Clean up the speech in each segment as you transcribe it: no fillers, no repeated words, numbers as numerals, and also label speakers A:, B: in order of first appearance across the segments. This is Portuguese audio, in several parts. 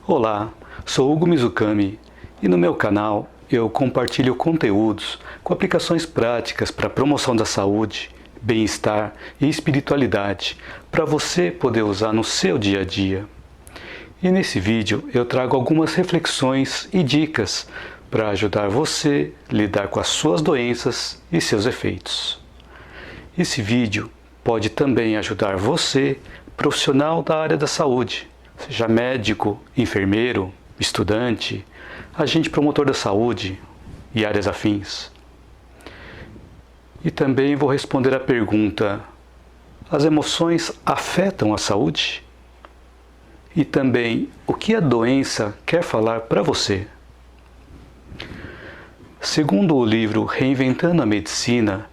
A: Olá, sou Hugo Mizukami e no meu canal eu compartilho conteúdos com aplicações práticas para a promoção da saúde, bem-estar e espiritualidade para você poder usar no seu dia a dia. E nesse vídeo eu trago algumas reflexões e dicas para ajudar você a lidar com as suas doenças e seus efeitos. Esse vídeo pode também ajudar você, profissional da área da saúde, seja médico, enfermeiro, estudante, agente promotor da saúde e áreas afins. E também vou responder a pergunta: as emoções afetam a saúde? E também, o que a doença quer falar para você? Segundo o livro Reinventando a Medicina,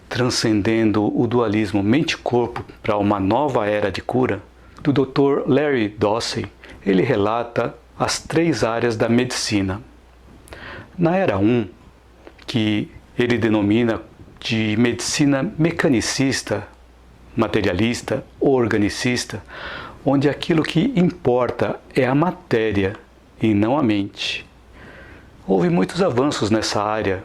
A: transcendendo o dualismo mente-corpo para uma nova era de cura, do Dr. Larry Dossey, ele relata as 3 áreas da medicina. Na era 1, que ele denomina de medicina mecanicista, materialista ou organicista, onde aquilo que importa é a matéria e não a mente. Houve muitos avanços nessa área,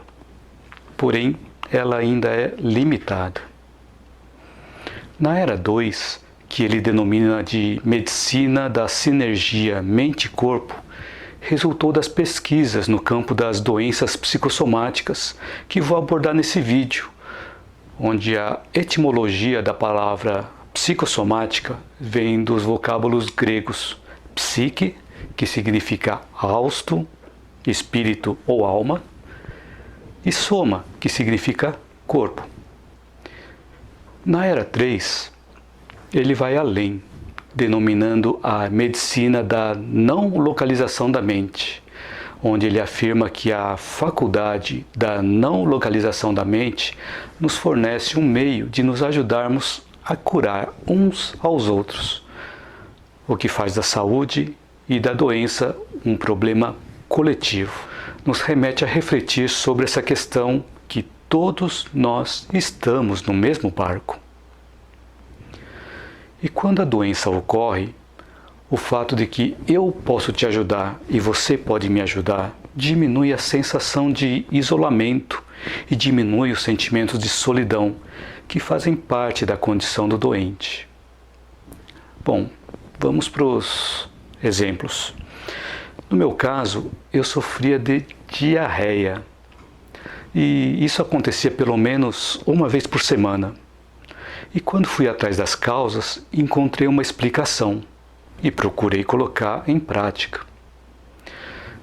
A: porém ela ainda é limitada. Na era 2, que ele denomina de medicina da sinergia mente-corpo, resultou das pesquisas no campo das doenças psicossomáticas que vou abordar nesse vídeo, onde a etimologia da palavra psicossomática vem dos vocábulos gregos psique, que significa hausto, espírito ou alma, e soma, que significa corpo. Na era 3, ele vai além, denominando a medicina da não localização da mente, onde ele afirma que a faculdade da não localização da mente nos fornece um meio de nos ajudarmos a curar uns aos outros, o que faz da saúde e da doença um problema coletivo. Nos remete a refletir sobre essa questão que todos nós estamos no mesmo barco. E quando a doença ocorre, o fato de que eu posso te ajudar e você pode me ajudar diminui a sensação de isolamento e diminui os sentimentos de solidão que fazem parte da condição do doente. Bom, vamos para os exemplos. No meu caso, eu sofria de diarreia e isso acontecia pelo menos uma vez por semana. E quando fui atrás das causas, encontrei uma explicação e procurei colocar em prática.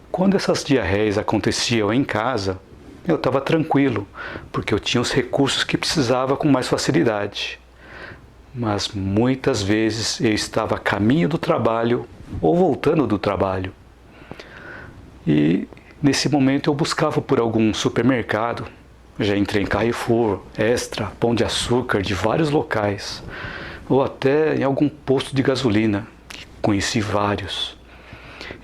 A: Quando essas diarreias aconteciam em casa, eu estava tranquilo, porque eu tinha os recursos que precisava com mais facilidade. Mas muitas vezes eu estava a caminho do trabalho ou voltando do trabalho. E nesse momento eu buscava por algum supermercado. Já entrei em Carrefour, Extra, Pão de Açúcar de vários locais, ou até em algum posto de gasolina, que conheci vários.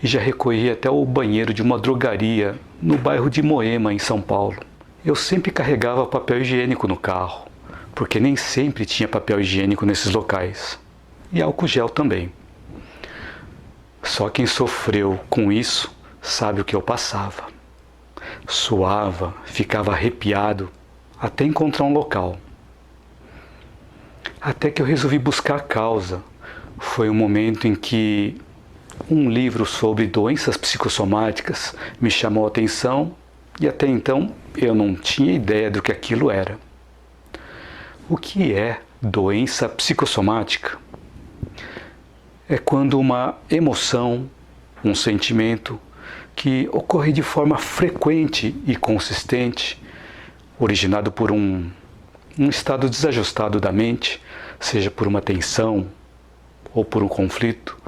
A: E já recorri até o banheiro de uma drogaria no bairro de Moema, em São Paulo. Eu sempre carregava papel higiênico no carro, porque nem sempre tinha papel higiênico nesses locais. E álcool gel também. Só quem sofreu com isso sabe o que eu passava. Suava, ficava arrepiado, até encontrar um local. Até que eu resolvi buscar a causa. Foi um momento em que um livro sobre doenças psicossomáticas me chamou a atenção e até então eu não tinha ideia do que aquilo era. O que é doença psicossomática? É quando uma emoção, um sentimento que ocorre de forma frequente e consistente, originado por um estado desajustado da mente, seja por uma tensão ou por um conflito,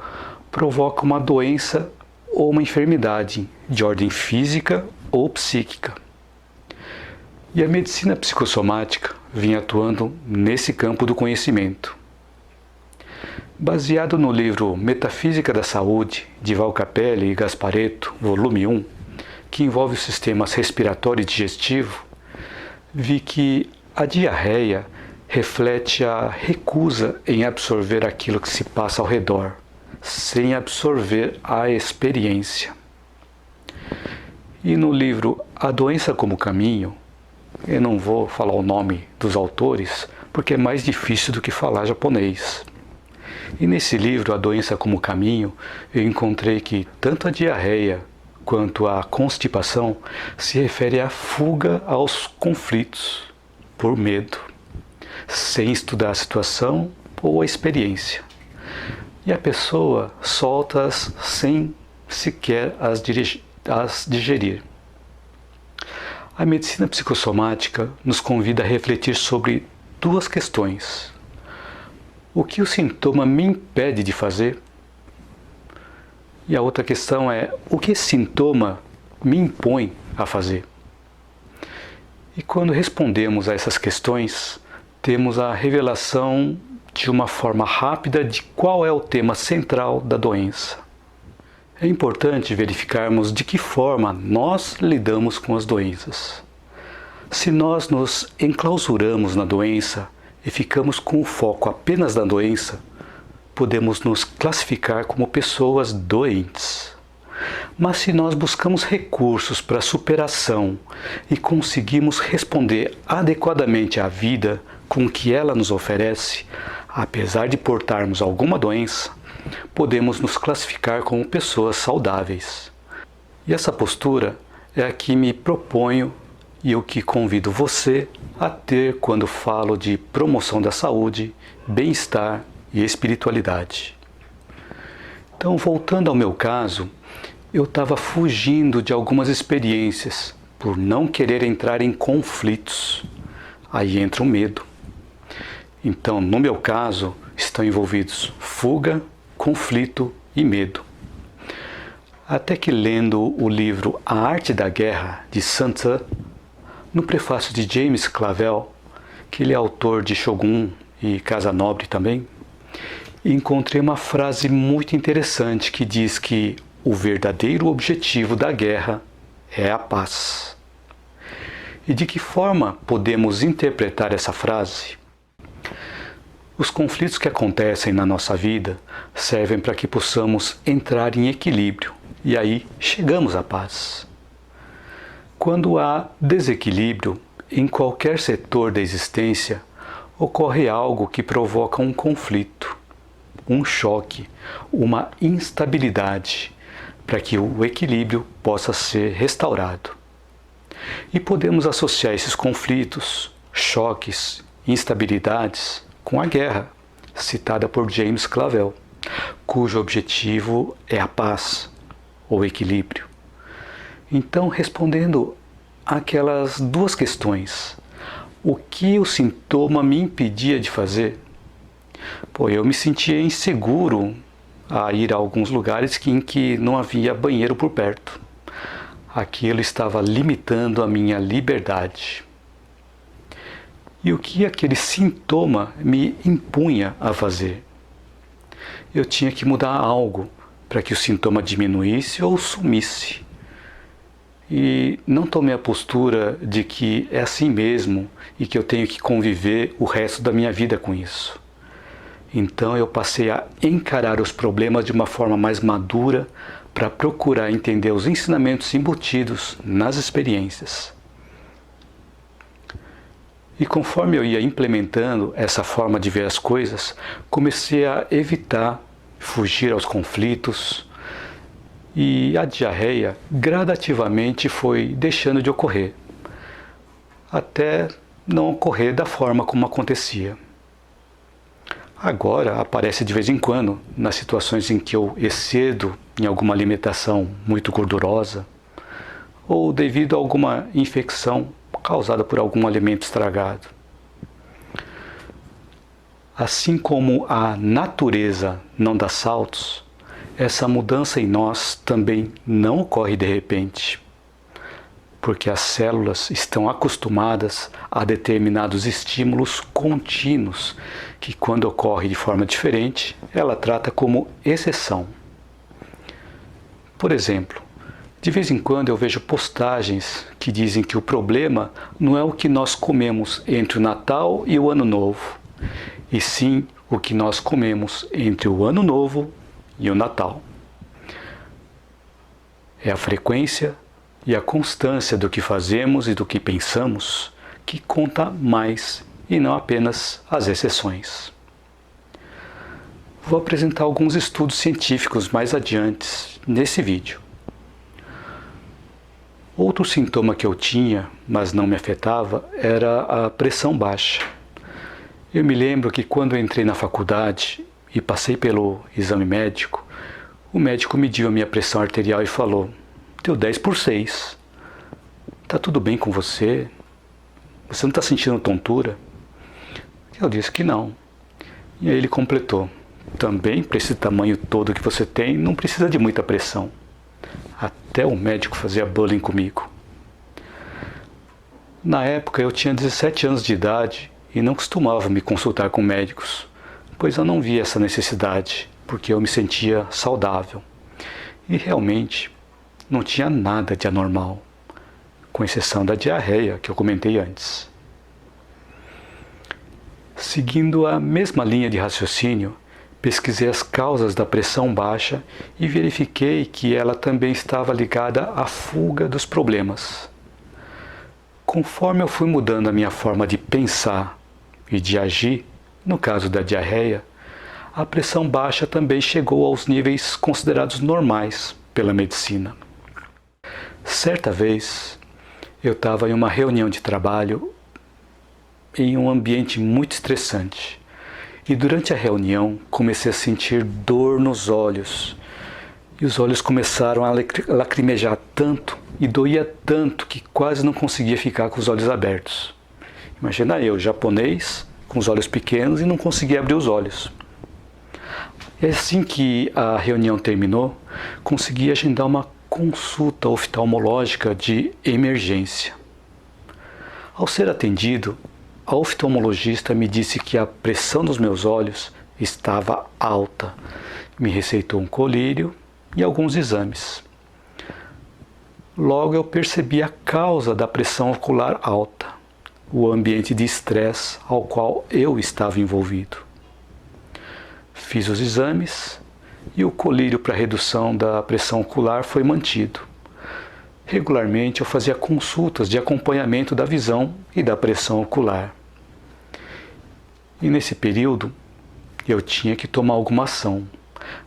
A: provoca uma doença ou uma enfermidade de ordem física ou psíquica. E a medicina psicossomática vem atuando nesse campo do conhecimento. Baseado no livro Metafísica da Saúde, de Val Capelli e Gasparetto, volume 1, que envolve os sistemas respiratório e digestivo, vi que a diarreia reflete a recusa em absorver aquilo que se passa ao redor, sem absorver a experiência. E no livro A Doença como Caminho, eu não vou falar o nome dos autores, porque é mais difícil do que falar japonês. E nesse livro, A Doença como Caminho, eu encontrei que tanto a diarreia quanto a constipação se refere à fuga aos conflitos por medo, sem estudar a situação ou a experiência. E a pessoa solta-as sem sequer as digerir. A medicina psicossomática nos convida a refletir sobre duas questões. O que o sintoma me impede de fazer? E a outra questão é, o que esse sintoma me impõe a fazer? E quando respondemos a essas questões, temos a revelação de uma forma rápida de qual é o tema central da doença. É importante verificarmos de que forma nós lidamos com as doenças. Se nós nos enclausuramos na doença e ficamos com o foco apenas na doença, podemos nos classificar como pessoas doentes. Mas se nós buscamos recursos para a superação e conseguimos responder adequadamente à vida com o que ela nos oferece, apesar de portarmos alguma doença, podemos nos classificar como pessoas saudáveis. E essa postura é a que me proponho e o que convido você a ter quando falo de promoção da saúde, bem-estar e espiritualidade. Então, voltando ao meu caso, eu estava fugindo de algumas experiências por não querer entrar em conflitos. Aí entra o medo. Então, no meu caso, estão envolvidos fuga, conflito e medo. Até que lendo o livro A Arte da Guerra, de Sun Tzu, no prefácio de James Clavell, que ele é autor de Shogun e Casa Nobre também, encontrei uma frase muito interessante que diz que o verdadeiro objetivo da guerra é a paz. E de que forma podemos interpretar essa frase? Os conflitos que acontecem na nossa vida servem para que possamos entrar em equilíbrio e aí chegamos à paz. Quando há desequilíbrio em qualquer setor da existência, ocorre algo que provoca um conflito, um choque, uma instabilidade, para que o equilíbrio possa ser restaurado. E podemos associar esses conflitos, choques, instabilidades com a guerra, citada por James Clavell, cujo objetivo é a paz, ou equilíbrio. Então, respondendo àquelas duas questões, o que o sintoma me impedia de fazer? Eu me sentia inseguro a ir a alguns lugares em que não havia banheiro por perto. Aquilo estava limitando a minha liberdade. E o que aquele sintoma me impunha a fazer? Eu tinha que mudar algo para que o sintoma diminuísse ou sumisse. E não tomei a postura de que é assim mesmo e que eu tenho que conviver o resto da minha vida com isso. Então eu passei a encarar os problemas de uma forma mais madura para procurar entender os ensinamentos embutidos nas experiências. E conforme eu ia implementando essa forma de ver as coisas, comecei a evitar fugir aos conflitos e a diarreia gradativamente foi deixando de ocorrer, até não ocorrer da forma como acontecia. Agora aparece de vez em quando, nas situações em que eu excedo em alguma alimentação muito gordurosa ou devido a alguma infecção causada por algum alimento estragado. Assim como a natureza não dá saltos, essa mudança em nós também não ocorre de repente, porque as células estão acostumadas a determinados estímulos contínuos, que quando ocorre de forma diferente, ela trata como exceção. Por exemplo, de vez em quando eu vejo postagens que dizem que o problema não é o que nós comemos entre o Natal e o Ano Novo, e sim o que nós comemos entre o Ano Novo e o Natal. É a frequência e a constância do que fazemos e do que pensamos que conta mais e não apenas as exceções. Vou apresentar alguns estudos científicos mais adiante nesse vídeo. Outro sintoma que eu tinha, mas não me afetava, era a pressão baixa. Eu me lembro que quando eu entrei na faculdade e passei pelo exame médico, o médico mediu a minha pressão arterial e falou: deu 10/6. Tá tudo bem com você? Você não está sentindo tontura? Eu disse que não. E aí ele completou: também para esse tamanho todo que você tem, não precisa de muita pressão. Até o médico fazia bullying comigo. Na época eu tinha 17 anos de idade e não costumava me consultar com médicos, pois eu não via essa necessidade, porque eu me sentia saudável. E realmente não tinha nada de anormal, com exceção da diarreia que eu comentei antes. Seguindo a mesma linha de raciocínio, pesquisei as causas da pressão baixa e verifiquei que ela também estava ligada à fuga dos problemas. Conforme eu fui mudando a minha forma de pensar e de agir, no caso da diarreia, a pressão baixa também chegou aos níveis considerados normais pela medicina. Certa vez, eu estava em uma reunião de trabalho em um ambiente muito estressante. E durante a reunião comecei a sentir dor nos olhos. E os olhos começaram a lacrimejar tanto e doía tanto que quase não conseguia ficar com os olhos abertos. Imagina eu, japonês, com os olhos pequenos e não conseguia abrir os olhos. E assim que a reunião terminou, consegui agendar uma consulta oftalmológica de emergência. Ao ser atendido, a oftalmologista me disse que a pressão dos meus olhos estava alta. Me receitou um colírio e alguns exames. Logo eu percebi a causa da pressão ocular alta, o ambiente de estresse ao qual eu estava envolvido. Fiz os exames e o colírio para redução da pressão ocular foi mantido. Regularmente eu fazia consultas de acompanhamento da visão e da pressão ocular. E nesse período eu tinha que tomar alguma ação.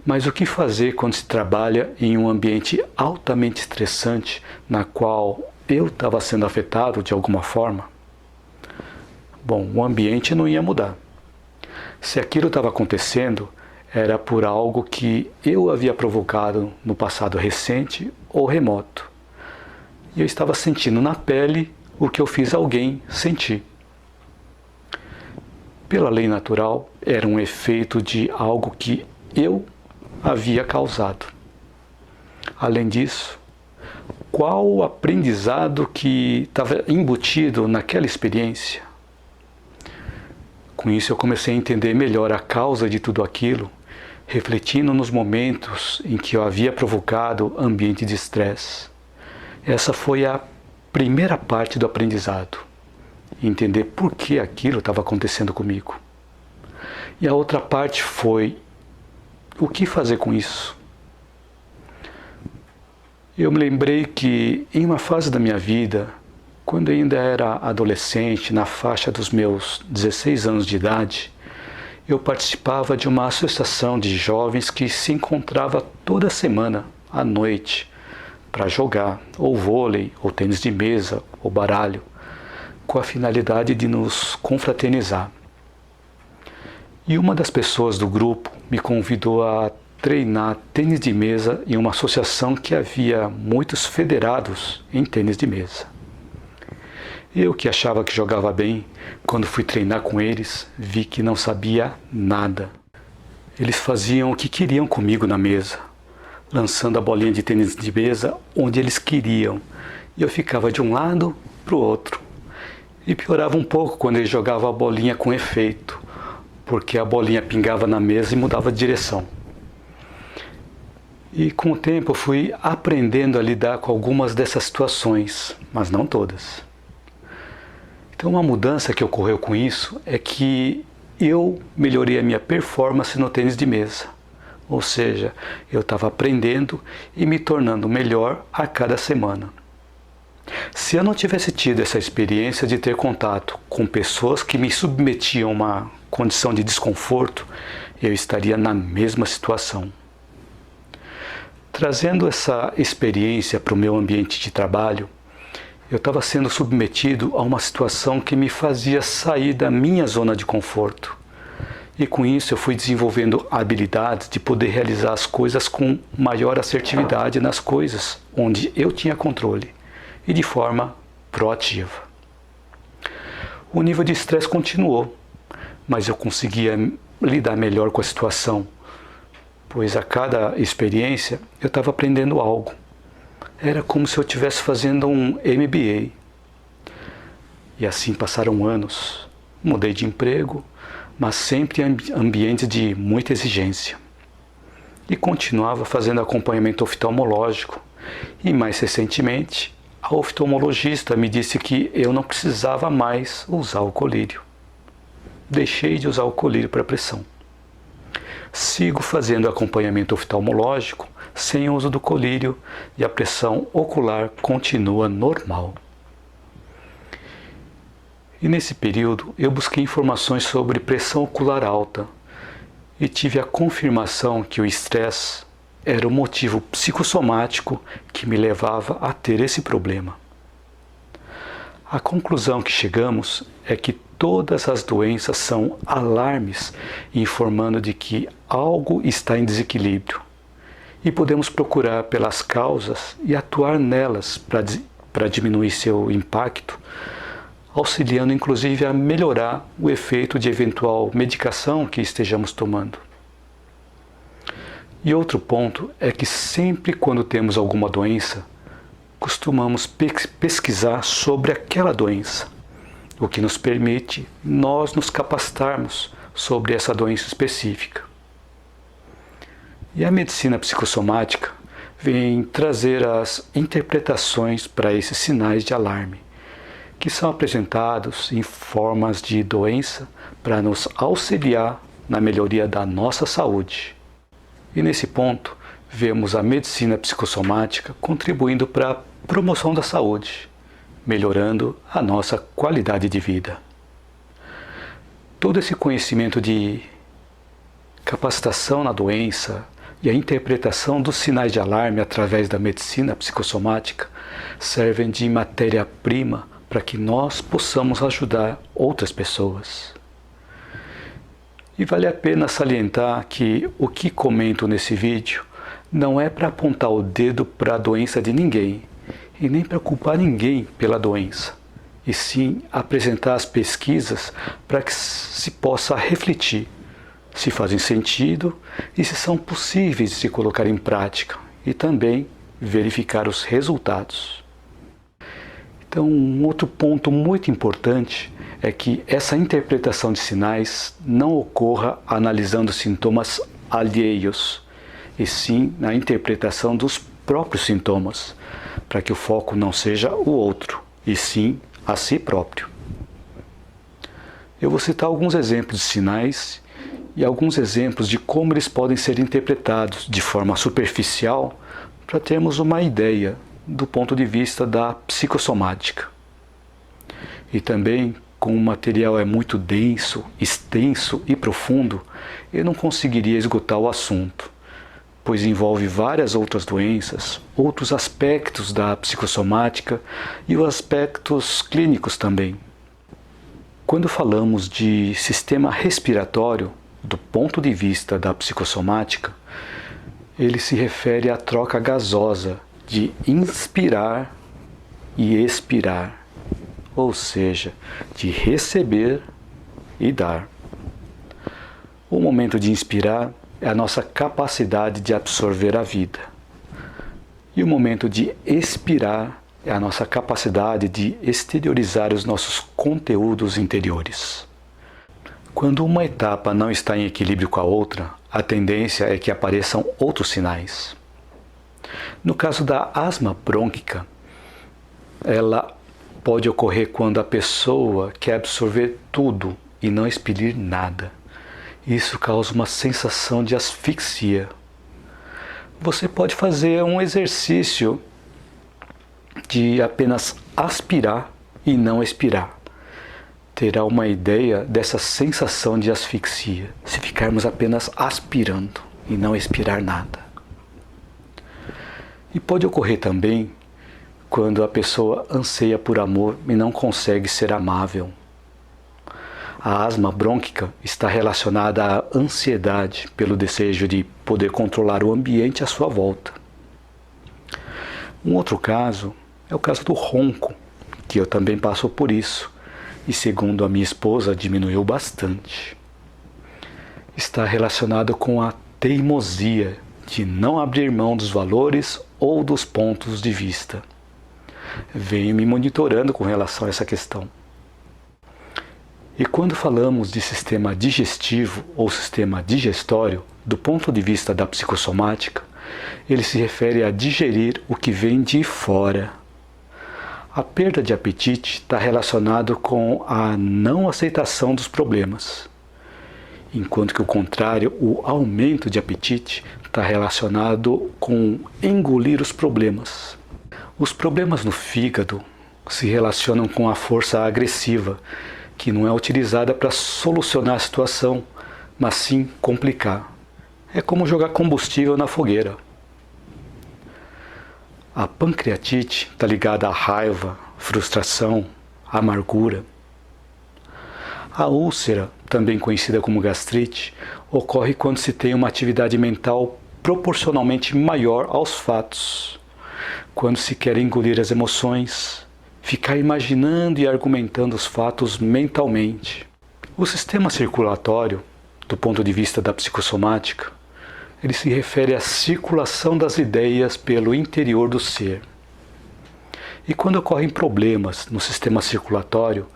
A: Mas o que fazer quando se trabalha em um ambiente altamente estressante, na qual eu estava sendo afetado de alguma forma? Bom, o ambiente não ia mudar. Se aquilo estava acontecendo, era por algo que eu havia provocado no passado recente ou remoto. E eu estava sentindo na pele o que eu fiz alguém sentir. Pela lei natural, era um efeito de algo que eu havia causado. Além disso, qual o aprendizado que estava embutido naquela experiência? Com isso eu comecei a entender melhor a causa de tudo aquilo, refletindo nos momentos em que eu havia provocado ambiente de estresse. Essa foi a primeira parte do aprendizado. Entender por que aquilo estava acontecendo comigo. E a outra parte foi: o que fazer com isso? Eu me lembrei que em uma fase da minha vida, quando eu ainda era adolescente, na faixa dos meus 16 anos de idade, eu participava de uma associação de jovens que se encontrava toda semana, à noite, para jogar ou vôlei, ou tênis de mesa, ou baralho, com a finalidade de nos confraternizar. E uma das pessoas do grupo me convidou a treinar tênis de mesa em uma associação que havia muitos federados em tênis de mesa. Eu, que achava que jogava bem, quando fui treinar com eles, vi que não sabia nada. Eles faziam o que queriam comigo na mesa, lançando a bolinha de tênis de mesa onde eles queriam, e eu ficava de um lado para o outro. E piorava um pouco quando eles jogavam a bolinha com efeito, porque a bolinha pingava na mesa e mudava de direção. E com o tempo eu fui aprendendo a lidar com algumas dessas situações, mas não todas. Então uma mudança que ocorreu com isso é que eu melhorei a minha performance no tênis de mesa, Ou seja, eu estava aprendendo e me tornando melhor a cada semana. Se eu não tivesse tido essa experiência de ter contato com pessoas que me submetiam a uma condição de desconforto, eu estaria na mesma situação. Trazendo essa experiência para o meu ambiente de trabalho, eu estava sendo submetido a uma situação que me fazia sair da minha zona de conforto. E com isso eu fui desenvolvendo habilidades de poder realizar as coisas com maior assertividade nas coisas onde eu tinha controle e de forma proativa. O nível de estresse continuou, mas eu conseguia lidar melhor com a situação, pois a cada experiência eu estava aprendendo algo. Era como se eu estivesse fazendo um MBA. E assim passaram anos. Mudei de emprego, mas sempre em ambientes de muita exigência. E continuava fazendo acompanhamento oftalmológico. E mais recentemente, a oftalmologista me disse que eu não precisava mais usar o colírio. Deixei de usar o colírio para pressão. Sigo fazendo acompanhamento oftalmológico sem uso do colírio e a pressão ocular continua normal. E nesse período eu busquei informações sobre pressão ocular alta e tive a confirmação que o estresse era o motivo psicossomático que me levava a ter esse problema. A conclusão que chegamos é que todas as doenças são alarmes informando de que algo está em desequilíbrio e podemos procurar pelas causas e atuar nelas para diminuir seu impacto, auxiliando inclusive a melhorar o efeito de eventual medicação que estejamos tomando. E outro ponto é que sempre quando temos alguma doença, costumamos pesquisar sobre aquela doença, o que nos permite nós nos capacitarmos sobre essa doença específica. E a medicina psicossomática vem trazer as interpretações para esses sinais de alarme, que são apresentados em formas de doença para nos auxiliar na melhoria da nossa saúde. E nesse ponto, vemos a medicina psicossomática contribuindo para a promoção da saúde, melhorando a nossa qualidade de vida. Todo esse conhecimento de capacitação na doença e a interpretação dos sinais de alarme através da medicina psicossomática servem de matéria-prima para que nós possamos ajudar outras pessoas. E vale a pena salientar que o que comento nesse vídeo não é para apontar o dedo para a doença de ninguém e nem para culpar ninguém pela doença, e sim apresentar as pesquisas para que se possa refletir se fazem sentido e se são possíveis de se colocar em prática e também verificar os resultados. Então, um outro ponto muito importante é que essa interpretação de sinais não ocorra analisando sintomas alheios, e sim na interpretação dos próprios sintomas, para que o foco não seja o outro, e sim a si próprio. Eu vou citar alguns exemplos de sinais e alguns exemplos de como eles podem ser interpretados de forma superficial para termos uma ideia do ponto de vista da psicossomática. E também, como o material é muito denso, extenso e profundo, eu não conseguiria esgotar o assunto, pois envolve várias outras doenças, outros aspectos da psicossomática e os aspectos clínicos também. Quando falamos de sistema respiratório, do ponto de vista da psicossomática, ele se refere à troca gasosa de inspirar e expirar, ou seja, de receber e dar. O momento de inspirar é a nossa capacidade de absorver a vida. E o momento de expirar é a nossa capacidade de exteriorizar os nossos conteúdos interiores. Quando uma etapa não está em equilíbrio com a outra, a tendência é que apareçam outros sinais. No caso da asma brônquica, ela pode ocorrer quando a pessoa quer absorver tudo e não expelir nada. Isso causa uma sensação de asfixia. Você pode fazer um exercício de apenas aspirar e não expirar. Terá uma ideia dessa sensação de asfixia, se ficarmos apenas aspirando e não expirar nada. E pode ocorrer também quando a pessoa anseia por amor e não consegue ser amável. A asma brônquica está relacionada à ansiedade pelo desejo de poder controlar o ambiente à sua volta. Um outro caso é o caso do ronco, que eu também passo por isso, e segundo a minha esposa diminuiu bastante. Está relacionado com a teimosia de não abrir mão dos valores ou dos pontos de vista. Venho me monitorando com relação a essa questão. E quando falamos de sistema digestivo ou sistema digestório, do ponto de vista da psicossomática, ele se refere a digerir o que vem de fora. A perda de apetite está relacionado com a não aceitação dos problemas, enquanto que o contrário, o aumento de apetite, está relacionado com engolir os problemas. Os problemas no fígado se relacionam com a força agressiva, que não é utilizada para solucionar a situação, mas sim complicar. É como jogar combustível na fogueira. A pancreatite está ligada à raiva, frustração, amargura. A úlcera, também conhecida como gastrite, ocorre quando se tem uma atividade mental proporcionalmente maior aos fatos. Quando se quer engolir as emoções, ficar imaginando e argumentando os fatos mentalmente. O sistema circulatório, do ponto de vista da psicossomática, ele se refere à circulação das ideias pelo interior do ser. E quando ocorrem problemas no sistema circulatório,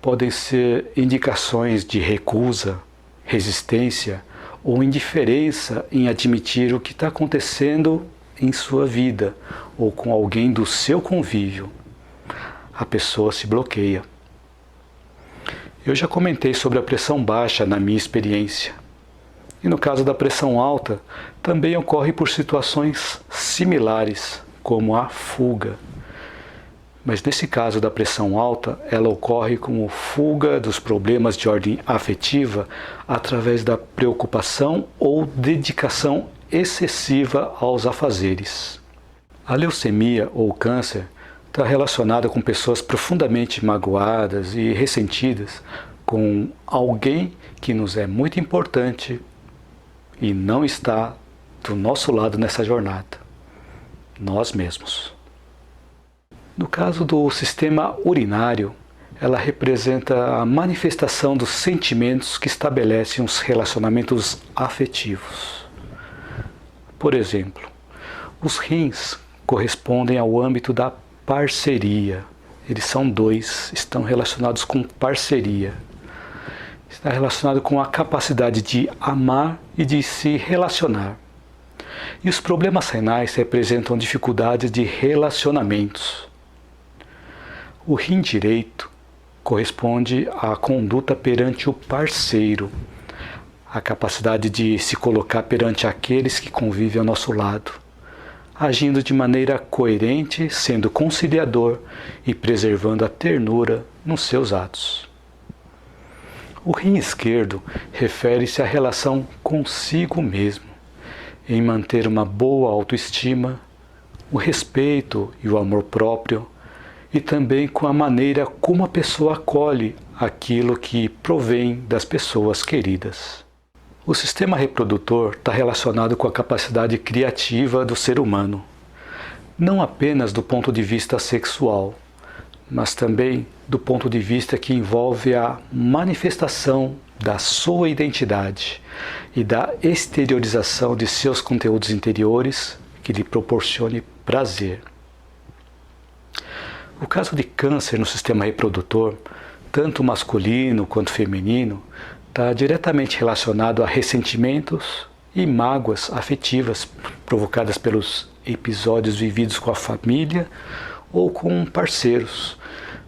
A: podem ser indicações de recusa, resistência ou indiferença em admitir o que está acontecendo em sua vida ou com alguém do seu convívio. A pessoa se bloqueia. Eu já comentei sobre a pressão baixa na minha experiência. E no caso da pressão alta, também ocorre por situações similares, como a fuga. Mas nesse caso da pressão alta, ela ocorre como fuga dos problemas de ordem afetiva através da preocupação ou dedicação excessiva aos afazeres. A leucemia ou câncer está relacionada com pessoas profundamente magoadas e ressentidas com alguém que nos é muito importante e não está do nosso lado nessa jornada, nós mesmos. No caso do sistema urinário, ela representa a manifestação dos sentimentos que estabelecem os relacionamentos afetivos. Por exemplo, os rins correspondem ao âmbito da parceria. Eles são dois, estão relacionados com parceria. Está relacionado com a capacidade de amar e de se relacionar. E os problemas renais representam dificuldades de relacionamentos. O rim direito corresponde à conduta perante o parceiro, a capacidade de se colocar perante aqueles que convivem ao nosso lado, agindo de maneira coerente, sendo conciliador e preservando a ternura nos seus atos. O rim esquerdo refere-se à relação consigo mesmo, em manter uma boa autoestima, o respeito e o amor próprio, e também com a maneira como a pessoa acolhe aquilo que provém das pessoas queridas. O sistema reprodutor está relacionado com a capacidade criativa do ser humano, não apenas do ponto de vista sexual, mas também do ponto de vista que envolve a manifestação da sua identidade e da exteriorização de seus conteúdos interiores que lhe proporcione prazer. O caso de câncer no sistema reprodutor, tanto masculino quanto feminino, está diretamente relacionado a ressentimentos e mágoas afetivas provocadas pelos episódios vividos com a família ou com parceiros,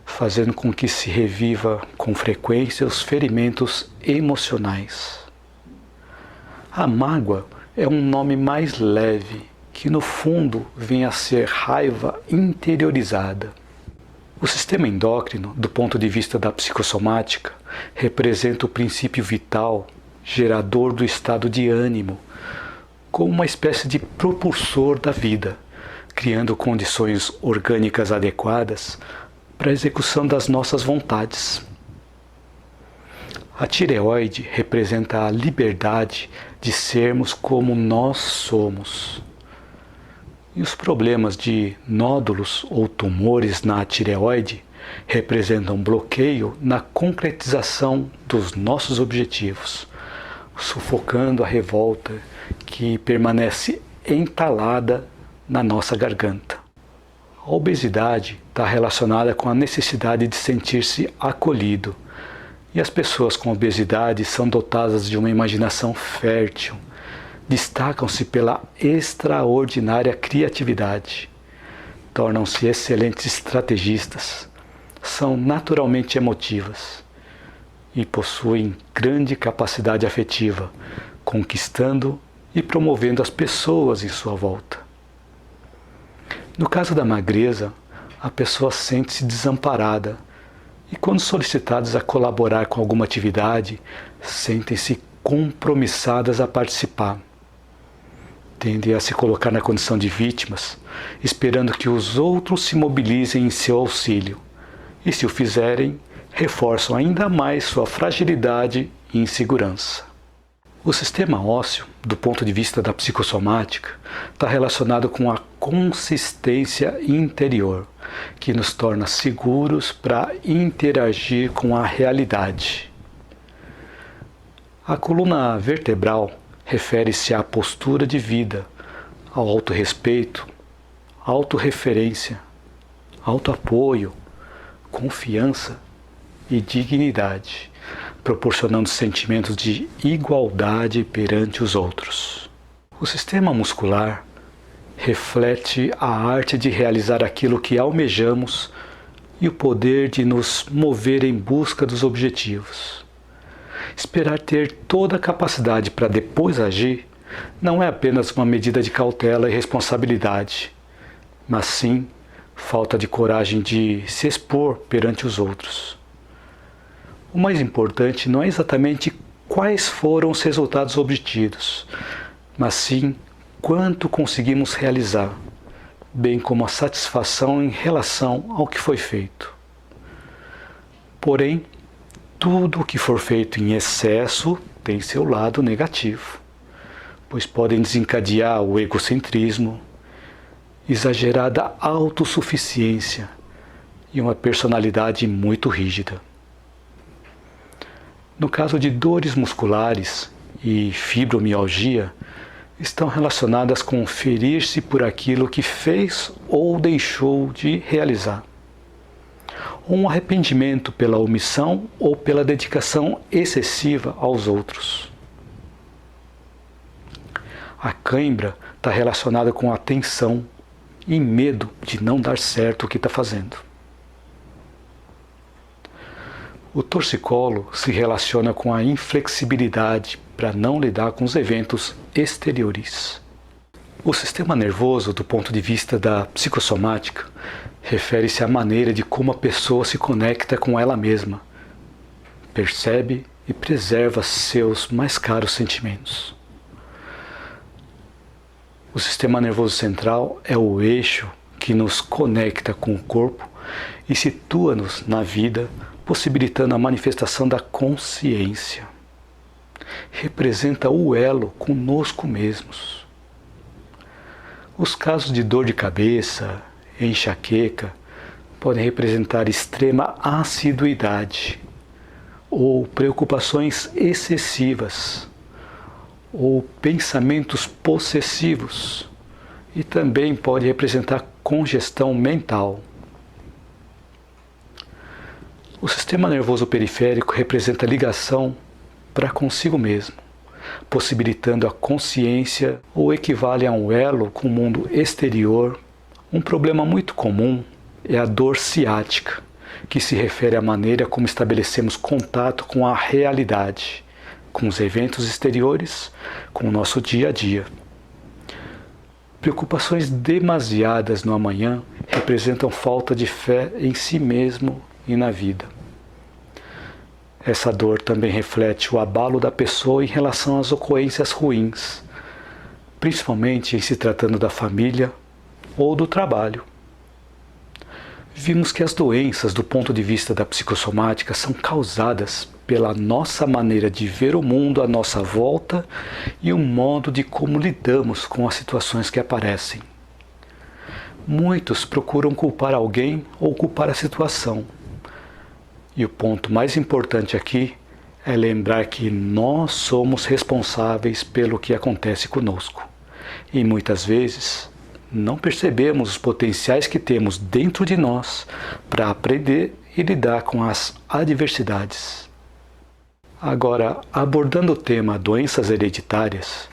A: fazendo com que se reviva com frequência os ferimentos emocionais. A mágoa é um nome mais leve, que no fundo vem a ser raiva interiorizada. O sistema endócrino, do ponto de vista da psicossomática, representa o princípio vital, gerador do estado de ânimo, como uma espécie de propulsor da vida, criando condições orgânicas adequadas para a execução das nossas vontades. A tireoide representa a liberdade de sermos como nós somos. E os problemas de nódulos ou tumores na tireoide representam bloqueio na concretização dos nossos objetivos, sufocando a revolta que permanece entalada na nossa garganta. A obesidade está relacionada com a necessidade de sentir-se acolhido, e as pessoas com obesidade são dotadas de uma imaginação fértil, destacam-se pela extraordinária criatividade, tornam-se excelentes estrategistas, são naturalmente emotivas e possuem grande capacidade afetiva, conquistando e promovendo as pessoas em sua volta. No caso da magreza, a pessoa sente-se desamparada e, quando solicitadas a colaborar com alguma atividade, sentem-se compromissadas a participar. Tendem a se colocar na condição de vítimas, esperando que os outros se mobilizem em seu auxílio, e, se o fizerem, reforçam ainda mais sua fragilidade e insegurança. O sistema ósseo, do ponto de vista da psicossomática, está relacionado com a consistência interior, que nos torna seguros para interagir com a realidade. A coluna vertebral refere-se à postura de vida, ao autorrespeito, autorreferência, autoapoio, confiança e dignidade, proporcionando sentimentos de igualdade perante os outros. O sistema muscular reflete a arte de realizar aquilo que almejamos e o poder de nos mover em busca dos objetivos. Esperar ter toda a capacidade para depois agir não é apenas uma medida de cautela e responsabilidade, mas sim falta de coragem de se expor perante os outros. O mais importante não é exatamente quais foram os resultados obtidos, mas sim quanto conseguimos realizar, bem como a satisfação em relação ao que foi feito. Porém, tudo o que for feito em excesso tem seu lado negativo, pois podem desencadear o egocentrismo, exagerada autossuficiência e uma personalidade muito rígida. No caso de dores musculares e fibromialgia, estão relacionadas com ferir-se por aquilo que fez ou deixou de realizar. Um arrependimento pela omissão ou pela dedicação excessiva aos outros. A cãibra está relacionada com a tensão e medo de não dar certo o que está fazendo. O torcicolo se relaciona com a inflexibilidade para não lidar com os eventos exteriores. O sistema nervoso, do ponto de vista da psicossomática, refere-se à maneira de como a pessoa se conecta com ela mesma, percebe e preserva seus mais caros sentimentos. O sistema nervoso central é o eixo que nos conecta com o corpo e situa-nos na vida, possibilitando a manifestação da consciência. Representa o elo conosco mesmos. Os casos de dor de cabeça, enxaqueca, podem representar extrema assiduidade, ou preocupações excessivas, ou pensamentos possessivos, e também pode representar congestão mental. O sistema nervoso periférico representa ligação para consigo mesmo, possibilitando a consciência ou equivale a um elo com o mundo exterior. Um problema muito comum é a dor ciática, que se refere à maneira como estabelecemos contato com a realidade, com os eventos exteriores, com o nosso dia a dia. Preocupações demasiadas no amanhã representam falta de fé em si mesmo e na vida. Essa dor também reflete o abalo da pessoa em relação às ocorrências ruins, principalmente em se tratando da família ou do trabalho. Vimos que as doenças, do ponto de vista da psicossomática, são causadas pela nossa maneira de ver o mundo à nossa volta e o modo de como lidamos com as situações que aparecem. Muitos procuram culpar alguém ou culpar a situação. E o ponto mais importante aqui é lembrar que nós somos responsáveis pelo que acontece conosco. E muitas vezes não percebemos os potenciais que temos dentro de nós para aprender e lidar com as adversidades. Agora, abordando o tema doenças hereditárias,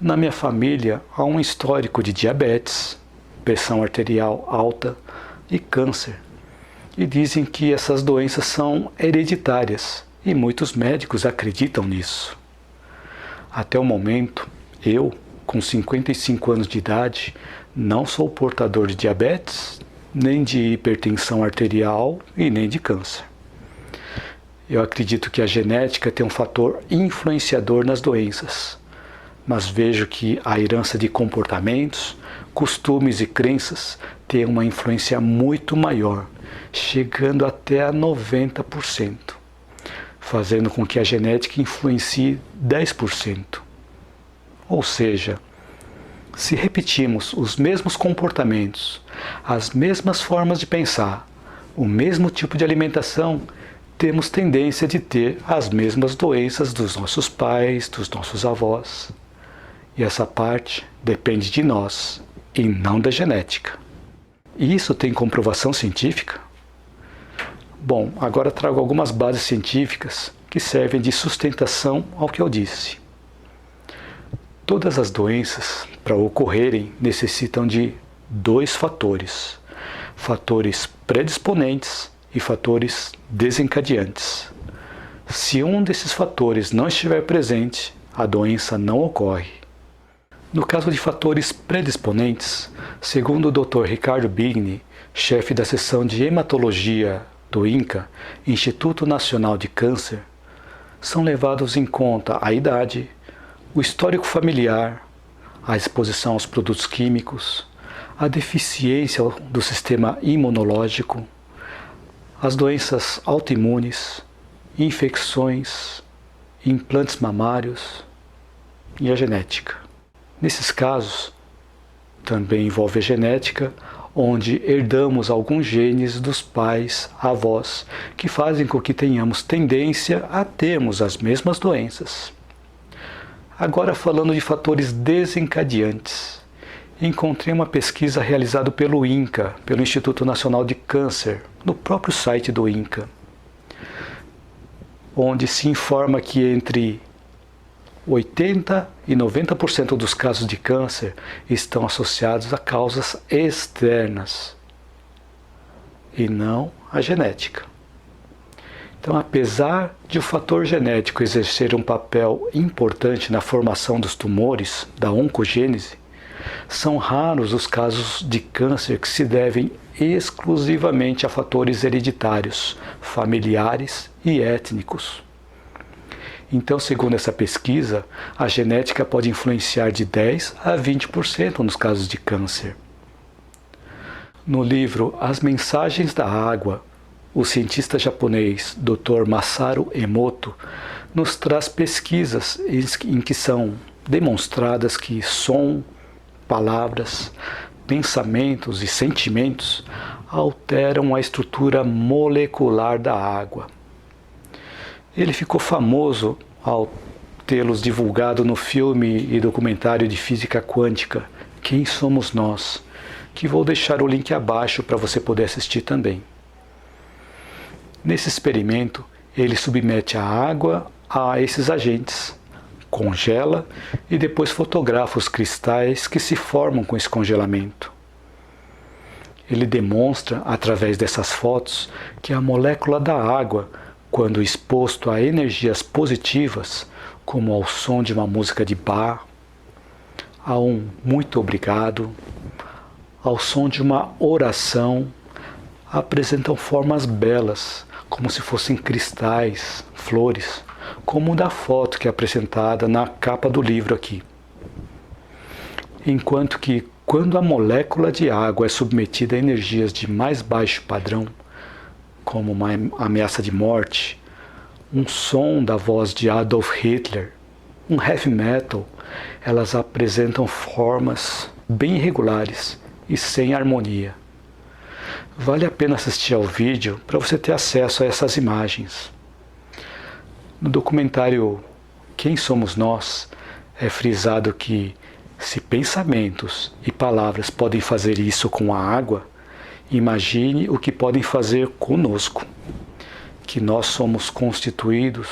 A: na minha família há um histórico de diabetes, pressão arterial alta e câncer. E dizem que essas doenças são hereditárias e muitos médicos acreditam nisso. Até o momento, eu, com 55 anos de idade, não sou portador de diabetes, nem de hipertensão arterial e nem de câncer. Eu acredito que a genética tem um fator influenciador nas doenças, mas vejo que a herança de comportamentos, costumes e crenças tem uma influência muito maior, chegando até a 90%, fazendo com que a genética influencie 10%. Ou seja, se repetimos os mesmos comportamentos, as mesmas formas de pensar, o mesmo tipo de alimentação, temos tendência de ter as mesmas doenças dos nossos pais, dos nossos avós. E essa parte depende de nós e não da genética. E isso tem comprovação científica? Bom, agora trago algumas bases científicas que servem de sustentação ao que eu disse. Todas as doenças, para ocorrerem, necessitam de dois fatores: fatores predisponentes e fatores desencadeantes. Se um desses fatores não estiver presente, a doença não ocorre. No caso de fatores predisponentes, segundo o Dr. Ricardo Bigni, chefe da seção de hematologia do INCA, Instituto Nacional de Câncer, são levados em conta a idade, o histórico familiar, a exposição aos produtos químicos, a deficiência do sistema imunológico, as doenças autoimunes, infecções, implantes mamários e a genética. Nesses casos, também envolve a genética, onde herdamos alguns genes dos pais, avós, que fazem com que tenhamos tendência a termos as mesmas doenças. Agora, falando de fatores desencadeantes, encontrei uma pesquisa realizada pelo INCA, pelo Instituto Nacional de Câncer, no próprio site do INCA, onde se informa que entre 80% e 90% dos casos de câncer estão associados a causas externas e não a genética. Então, apesar de o fator genético exercer um papel importante na formação dos tumores, da oncogênese, são raros os casos de câncer que se devem exclusivamente a fatores hereditários, familiares e étnicos. Então, segundo essa pesquisa, a genética pode influenciar de 10% a 20% nos casos de câncer. No livro As Mensagens da Água, o cientista japonês Dr. Masaru Emoto nos traz pesquisas em que são demonstradas que som, palavras, pensamentos e sentimentos alteram a estrutura molecular da água. Ele ficou famoso ao tê-los divulgado no filme e documentário de física quântica Quem Somos Nós, que vou deixar o link abaixo para você poder assistir também. Nesse experimento, ele submete a água a esses agentes, congela e depois fotografa os cristais que se formam com esse congelamento. Ele demonstra, através dessas fotos, que a molécula da água quando exposto a energias positivas, como ao som de uma música de Bach, a um muito obrigado, ao som de uma oração, apresentam formas belas, como se fossem cristais, flores, como da foto que é apresentada na capa do livro aqui. Enquanto que, quando a molécula de água é submetida a energias de mais baixo padrão, como uma ameaça de morte, um som da voz de Adolf Hitler, um heavy metal, elas apresentam formas bem irregulares e sem harmonia. Vale a pena assistir ao vídeo para você ter acesso a essas imagens. No documentário Quem Somos Nós, é frisado que se pensamentos e palavras podem fazer isso com a água, imagine o que podem fazer conosco, que nós somos constituídos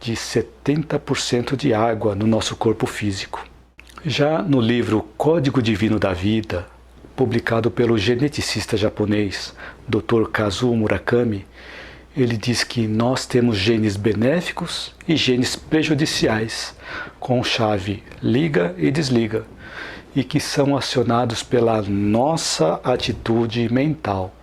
A: de 70% de água no nosso corpo físico. Já no livro Código Divino da Vida, publicado pelo geneticista japonês Dr. Kazuo Murakami, ele diz que nós temos genes benéficos e genes prejudiciais, com chave liga e desliga, e que são acionados pela nossa atitude mental,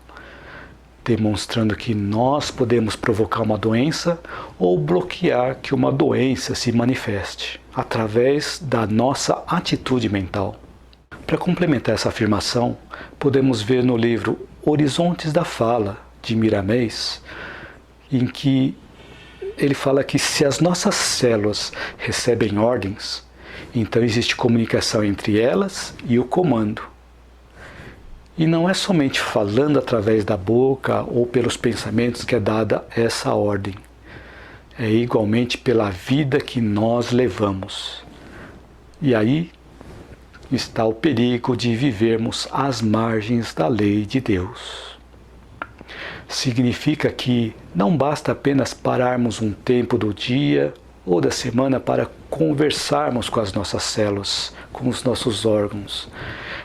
A: demonstrando que nós podemos provocar uma doença ou bloquear que uma doença se manifeste através da nossa atitude mental. Para complementar essa afirmação, podemos ver no livro Horizontes da Fala, de Miramês, em que ele fala que se as nossas células recebem ordens, então existe comunicação entre elas e o comando. E não é somente falando através da boca ou pelos pensamentos que é dada essa ordem. É igualmente pela vida que nós levamos. E aí está o perigo de vivermos às margens da lei de Deus. Significa que não basta apenas pararmos um tempo do dia ou da semana para conversarmos com as nossas células, com os nossos órgãos.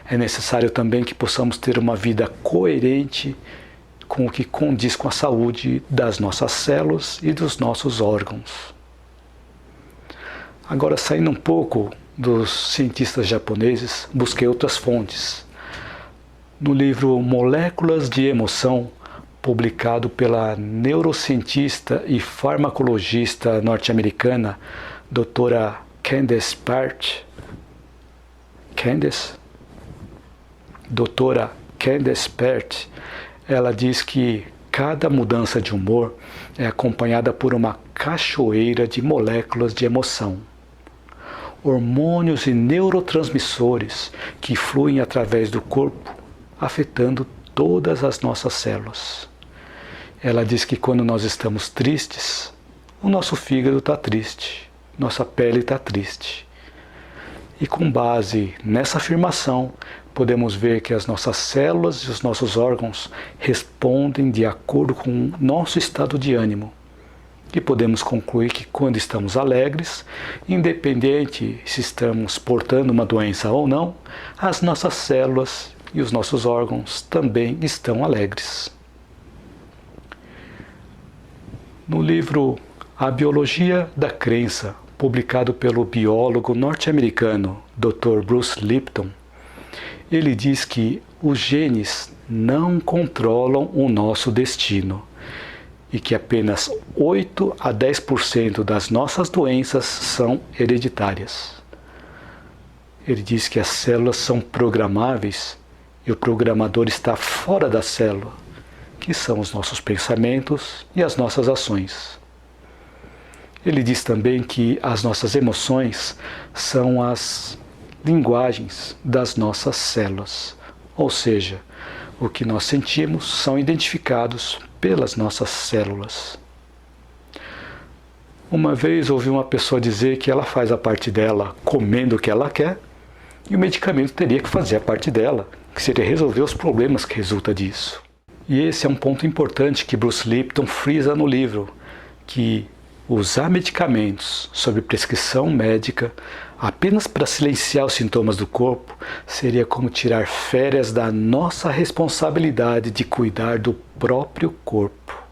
A: É necessário também que possamos ter uma vida coerente com o que condiz com a saúde das nossas células e dos nossos órgãos. Agora, saindo um pouco dos cientistas japoneses, busquei outras fontes. No livro Moléculas de Emoção, publicado pela neurocientista e farmacologista norte-americana Dra. Candace Pert, ela diz que cada mudança de humor é acompanhada por uma cachoeira de moléculas de emoção, hormônios e neurotransmissores que fluem através do corpo, afetando todas as nossas células. Ela diz que quando nós estamos tristes, o nosso fígado está triste, nossa pele está triste. E com base nessa afirmação, podemos ver que as nossas células e os nossos órgãos respondem de acordo com o nosso estado de ânimo. E podemos concluir que quando estamos alegres, independente se estamos portando uma doença ou não, as nossas células e os nossos órgãos também estão alegres. No livro A Biologia da Crença, publicado pelo biólogo norte-americano Dr. Bruce Lipton, ele diz que os genes não controlam o nosso destino e que apenas 8 a 10% das nossas doenças são hereditárias. Ele diz que as células são programáveis e o programador está fora da célula, que são os nossos pensamentos e as nossas ações. Ele diz também que as nossas emoções são as linguagens das nossas células, ou seja, o que nós sentimos são identificados pelas nossas células. Uma vez ouvi uma pessoa dizer que ela faz a parte dela comendo o que ela quer e o medicamento teria que fazer a parte dela, que seria resolver os problemas que resulta disso. E esse é um ponto importante que Bruce Lipton frisa no livro, que usar medicamentos sob prescrição médica apenas para silenciar os sintomas do corpo seria como tirar férias da nossa responsabilidade de cuidar do próprio corpo.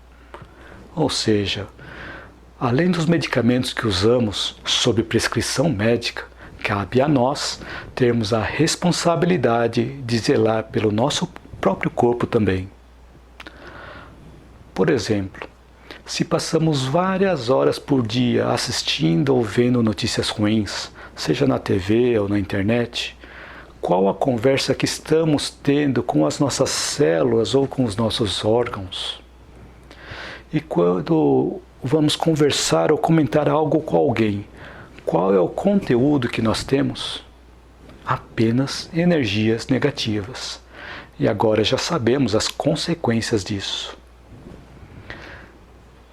A: Ou seja, além dos medicamentos que usamos sob prescrição médica, cabe a nós termos a responsabilidade de zelar pelo nosso próprio corpo também. Por exemplo, se passamos várias horas por dia assistindo ou vendo notícias ruins, seja na TV ou na internet, qual a conversa que estamos tendo com as nossas células ou com os nossos órgãos? E quando vamos conversar ou comentar algo com alguém, qual é o conteúdo que nós temos? Apenas energias negativas. E agora já sabemos as consequências disso.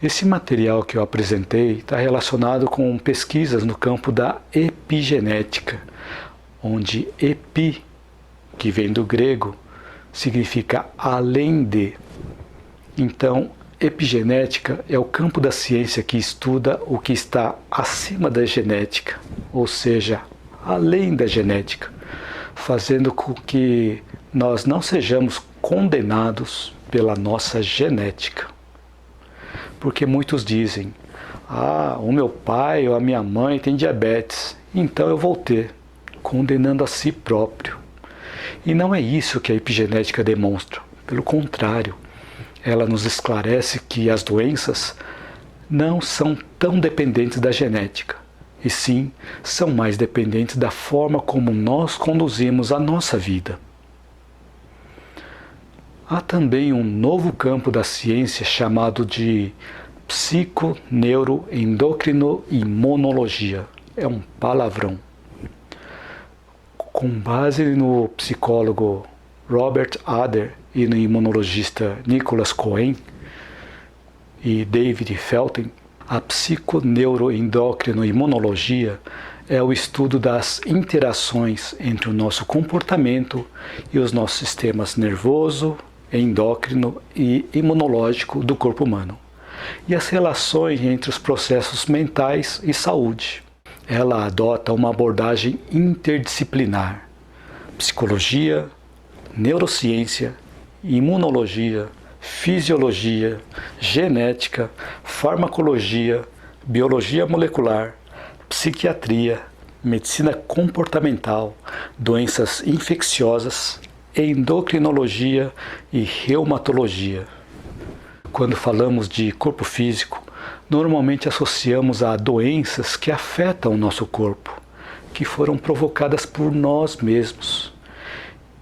A: Esse material que eu apresentei está relacionado com pesquisas no campo da epigenética, onde epi, que vem do grego, significa além de. Então, epigenética é o campo da ciência que estuda o que está acima da genética, ou seja, além da genética, fazendo com que nós não sejamos condenados pela nossa genética. Porque muitos dizem, o meu pai ou a minha mãe tem diabetes, então eu vou ter, condenando a si próprio. E não é isso que a epigenética demonstra, pelo contrário, ela nos esclarece que as doenças não são tão dependentes da genética, e sim são mais dependentes da forma como nós conduzimos a nossa vida. Há também um novo campo da ciência chamado de psiconeuroendocrinoimunologia. É um palavrão. Com base no psicólogo Robert Adler e no imunologista Nicholas Cohen e David Felten, a psiconeuroendocrinoimunologia é o estudo das interações entre o nosso comportamento e os nossos sistemas nervoso, endócrino e imunológico do corpo humano, e as relações entre os processos mentais e saúde. Ela adota uma abordagem interdisciplinar: psicologia, neurociência, imunologia, fisiologia, genética, farmacologia, biologia molecular, psiquiatria, medicina comportamental, doenças infecciosas, endocrinologia e reumatologia. Quando falamos de corpo físico, normalmente associamos a doenças que afetam o nosso corpo, que foram provocadas por nós mesmos.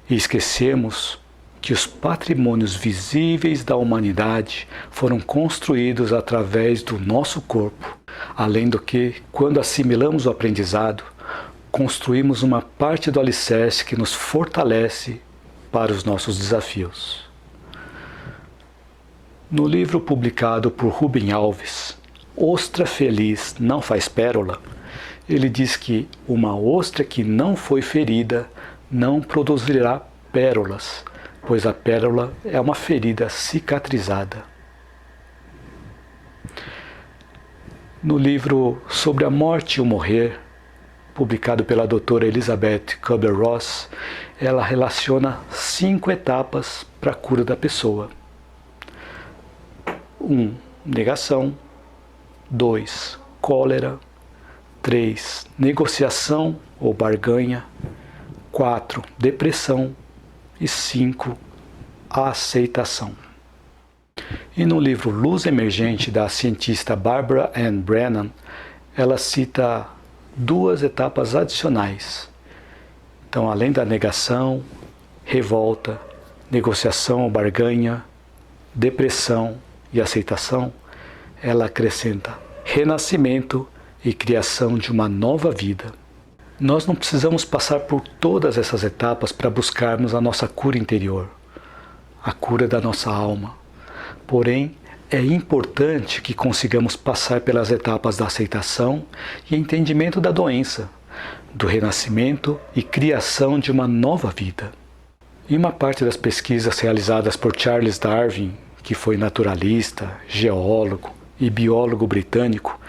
A: E esquecemos que os patrimônios visíveis da humanidade foram construídos através do nosso corpo. Além do que, quando assimilamos o aprendizado, construímos uma parte do alicerce que nos fortalece para os nossos desafios. No livro publicado por Rubem Alves, Ostra Feliz Não Faz Pérola, ele diz que uma ostra que não foi ferida não produzirá pérolas, pois a pérola é uma ferida cicatrizada. No livro Sobre a Morte e o Morrer, publicado pela doutora Elizabeth Kubler-Ross, ela relaciona 5 etapas para a cura da pessoa. 1. Negação. 2. Cólera. 3. Negociação ou barganha. 4. Depressão. E 5. Aceitação. E no livro Luz Emergente, da cientista Barbara Ann Brennan, ela cita 2 etapas adicionais. Então, além da negação, revolta, negociação ou barganha, depressão e aceitação, ela acrescenta renascimento e criação de uma nova vida. Nós não precisamos passar por todas essas etapas para buscarmos a nossa cura interior, a cura da nossa alma. Porém, é importante que consigamos passar pelas etapas da aceitação e entendimento da doença, do renascimento e criação de uma nova vida. Em uma parte das pesquisas realizadas por Charles Darwin, que foi naturalista, geólogo e biólogo britânico,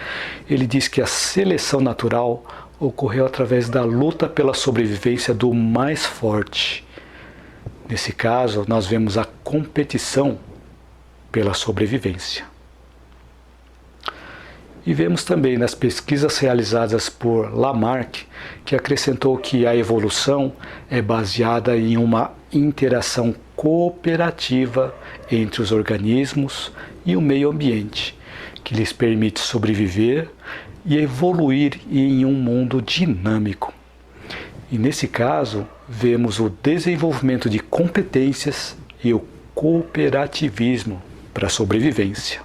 A: ele diz que a seleção natural ocorreu através da luta pela sobrevivência do mais forte. Nesse caso, nós vemos a competição pela sobrevivência. E vemos também nas pesquisas realizadas por Lamarck que acrescentou que a evolução é baseada em uma interação cooperativa entre os organismos e o meio ambiente, que lhes permite sobreviver e evoluir em um mundo dinâmico. E nesse caso, vemos o desenvolvimento de competências e o cooperativismo para a sobrevivência.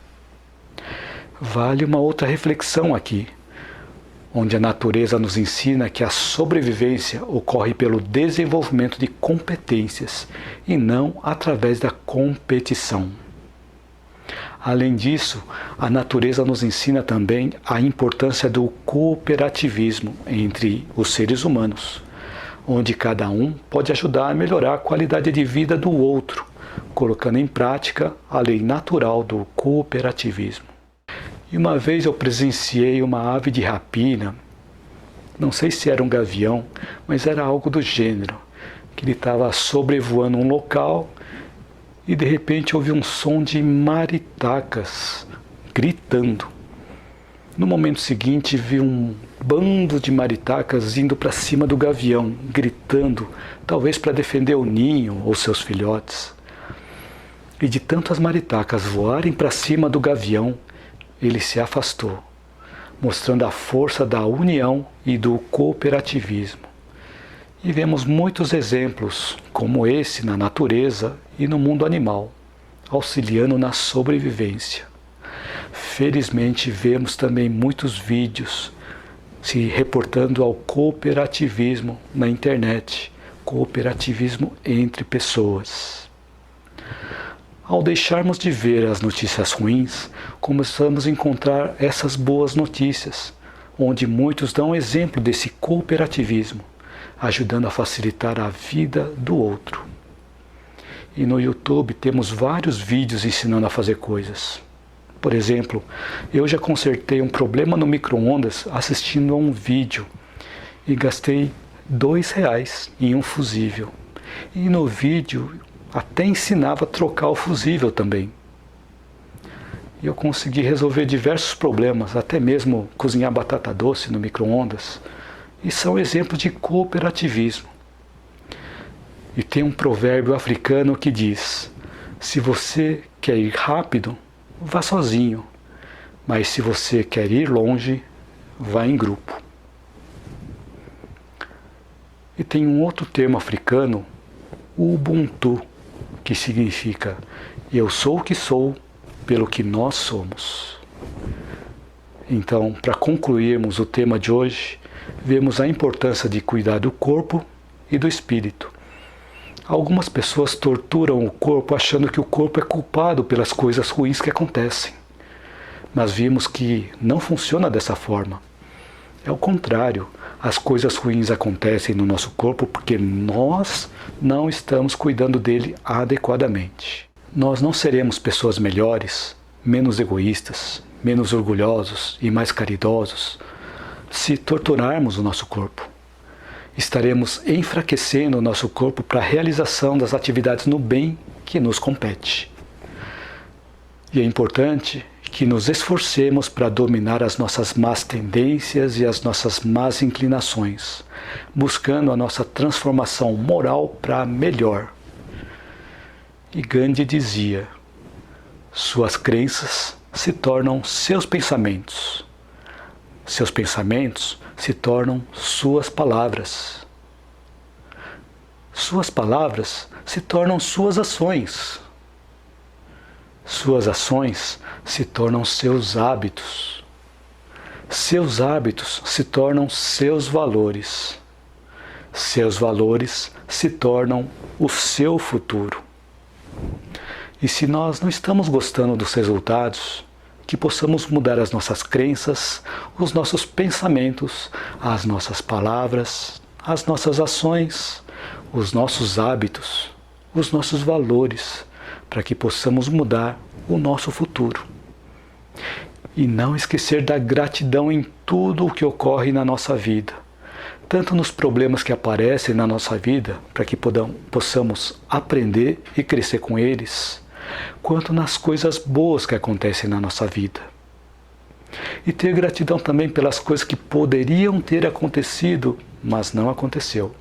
A: Vale uma outra reflexão aqui, onde a natureza nos ensina que a sobrevivência ocorre pelo desenvolvimento de competências e não através da competição. Além disso, a natureza nos ensina também a importância do cooperativismo entre os seres humanos, onde cada um pode ajudar a melhorar a qualidade de vida do outro, colocando em prática a lei natural do cooperativismo. E uma vez eu presenciei uma ave de rapina, não sei se era um gavião, mas era algo do gênero, que ele estava sobrevoando um local e de repente ouvi um som de maritacas gritando. No momento seguinte vi um bando de maritacas indo para cima do gavião, gritando, talvez para defender o ninho ou seus filhotes. E de tantas maritacas voarem para cima do gavião, ele se afastou, mostrando a força da união e do cooperativismo. E vemos muitos exemplos como esse na natureza e no mundo animal, auxiliando na sobrevivência. Felizmente vemos também muitos vídeos se reportando ao cooperativismo na internet, cooperativismo entre pessoas. Ao deixarmos de ver as notícias ruins, começamos a encontrar essas boas notícias, onde muitos dão exemplo desse cooperativismo, ajudando a facilitar a vida do outro. E no YouTube temos vários vídeos ensinando a fazer coisas. Por exemplo, eu já consertei um problema no micro-ondas assistindo a um vídeo e gastei R$2 em um fusível. E no vídeo até ensinava a trocar o fusível também. E eu consegui resolver diversos problemas, até mesmo cozinhar batata doce no micro-ondas. E são exemplos de cooperativismo. E tem um provérbio africano que diz: se você quer ir rápido, vá sozinho. Mas se você quer ir longe, vá em grupo. E tem um outro termo africano, o Ubuntu, que significa eu sou o que sou pelo que nós somos. Então, para concluirmos o tema de hoje, vemos a importância de cuidar do corpo e do espírito. Algumas pessoas torturam o corpo achando que o corpo é culpado pelas coisas ruins que acontecem. Mas vimos que não funciona dessa forma. É o contrário, as coisas ruins acontecem no nosso corpo porque nós não estamos cuidando dele adequadamente. Nós não seremos pessoas melhores, menos egoístas, menos orgulhosos e mais caridosos se torturarmos o nosso corpo. Estaremos enfraquecendo o nosso corpo para a realização das atividades no bem que nos compete. E é importante que nos esforcemos para dominar as nossas más tendências e as nossas más inclinações, buscando a nossa transformação moral para melhor. E Gandhi dizia: suas crenças se tornam seus pensamentos. Seus pensamentos se tornam suas palavras. Suas palavras se tornam suas ações. Suas ações se tornam seus hábitos. Seus hábitos se tornam seus valores. Seus valores se tornam o seu futuro. E se nós não estamos gostando dos resultados, que possamos mudar as nossas crenças, os nossos pensamentos, as nossas palavras, as nossas ações, os nossos hábitos, os nossos valores, para que possamos mudar o nosso futuro. E não esquecer da gratidão em tudo o que ocorre na nossa vida, tanto nos problemas que aparecem na nossa vida, para que possamos aprender e crescer com eles, quanto nas coisas boas que acontecem na nossa vida. E ter gratidão também pelas coisas que poderiam ter acontecido, mas não aconteceu.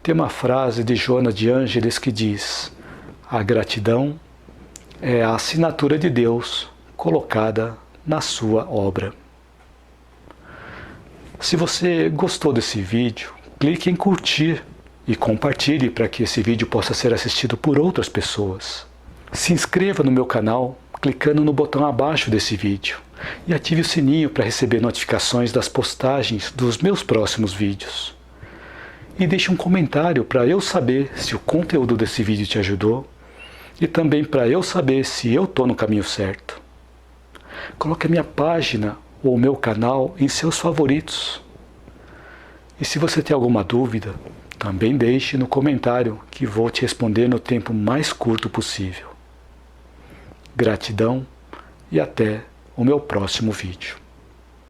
A: Tem uma frase de Joana de Ângeles que diz: a gratidão é a assinatura de Deus colocada na sua obra. Se você gostou desse vídeo, clique em curtir e compartilhe para que esse vídeo possa ser assistido por outras pessoas. Se inscreva no meu canal clicando no botão abaixo desse vídeo e ative o sininho para receber notificações das postagens dos meus próximos vídeos. E deixe um comentário para eu saber se o conteúdo desse vídeo te ajudou e também para eu saber se eu estou no caminho certo. Coloque a minha página ou o meu canal em seus favoritos. E se você tem alguma dúvida, também deixe no comentário que vou te responder no tempo mais curto possível. Gratidão e até o meu próximo vídeo.